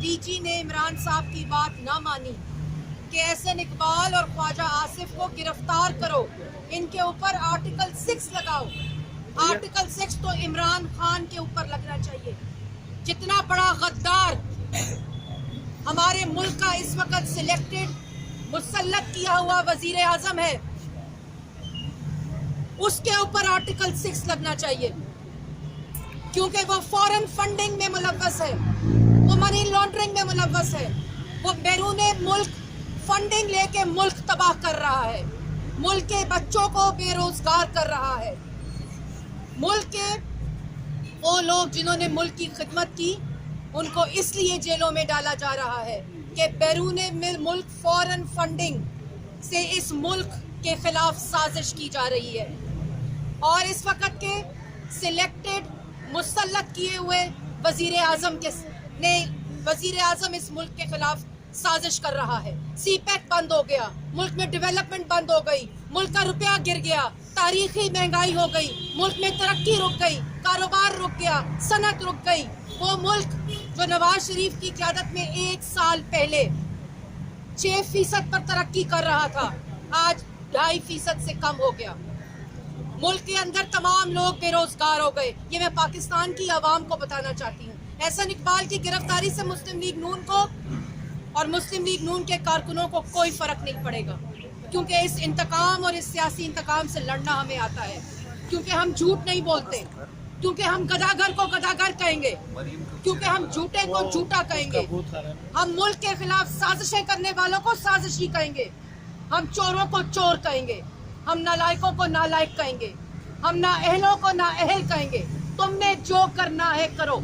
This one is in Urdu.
ڈی جی نے عمران صاحب کی بات نہ مانی کہ احسن اقبال اور خواجہ آصف کو گرفتار کرو، ان کے اوپر آرٹیکل 6 لگاؤ۔ آرٹیکل 6 تو عمران خان کے اوپر لگنا چاہیے۔ جتنا بڑا غدار ہمارے ملک کا اس وقت سلیکٹڈ مسلط کیا ہوا وزیر اعظم ہے، اس کے اوپر آرٹیکل 6 لگنا چاہیے، کیونکہ وہ فورن فنڈنگ میں ملوث ہے، وہ منی لانڈرنگ میں ملوث ہے، وہ بیرون ملک فنڈنگ لے کے ملک تباہ کر رہا ہے، ملک کے بچوں کو بے روزگار کر رہا ہے۔ ملک کے وہ لوگ جنہوں نے ملک کی خدمت کی ان کو اس لیے جیلوں میں ڈالا جا رہا ہے کہ بیرون ملک فورن فنڈنگ سے اس ملک کے خلاف سازش کی جا رہی ہے، اور اس وقت کے سلیکٹڈ مسلط کیے ہوئے وزیر اعظم اس ملک کے خلاف سازش کر رہا ہے۔ سی پیک بند ہو گیا، ملک میں ڈیولپمنٹ بند ہو گئی، ملک کا روپیہ گر گیا، تاریخی مہنگائی ہو گئی، ملک میں ترقی رک گئی، کاروبار رک گیا، صنعت رک گئی۔ وہ ملک جو نواز شریف کی قیادت میں 1 سال پہلے 6% پر ترقی کر رہا تھا، آج 2.5% سے کم ہو گیا۔ ملک کے اندر تمام لوگ بے روزگار ہو گئے۔ یہ میں پاکستان کی عوام کو بتانا چاہتی ہوں۔ احسن اقبال کی گرفتاری سے مسلم لیگ نون کو اور مسلم لیگ نون کے کارکنوں کو کوئی فرق نہیں پڑے گا، کیونکہ اس انتقام اور اس سیاسی انتقام سے لڑنا ہمیں آتا ہے، کیونکہ ہم جھوٹ نہیں بولتے، کیونکہ ہم گداگر کو گداگر کہیں گے، کیونکہ ہم جھوٹے کو جھوٹا کہیں گے، ہم ملک کے خلاف سازشیں کرنے والوں کو سازشی کہیں گے، ہم چوروں کو چور کہیں گے، ہم نالائقوں کو نالائق کہیں گے، ہم نااہلوں کو نااہل کہیں گے۔ تم نے جو کرنا ہے کرو۔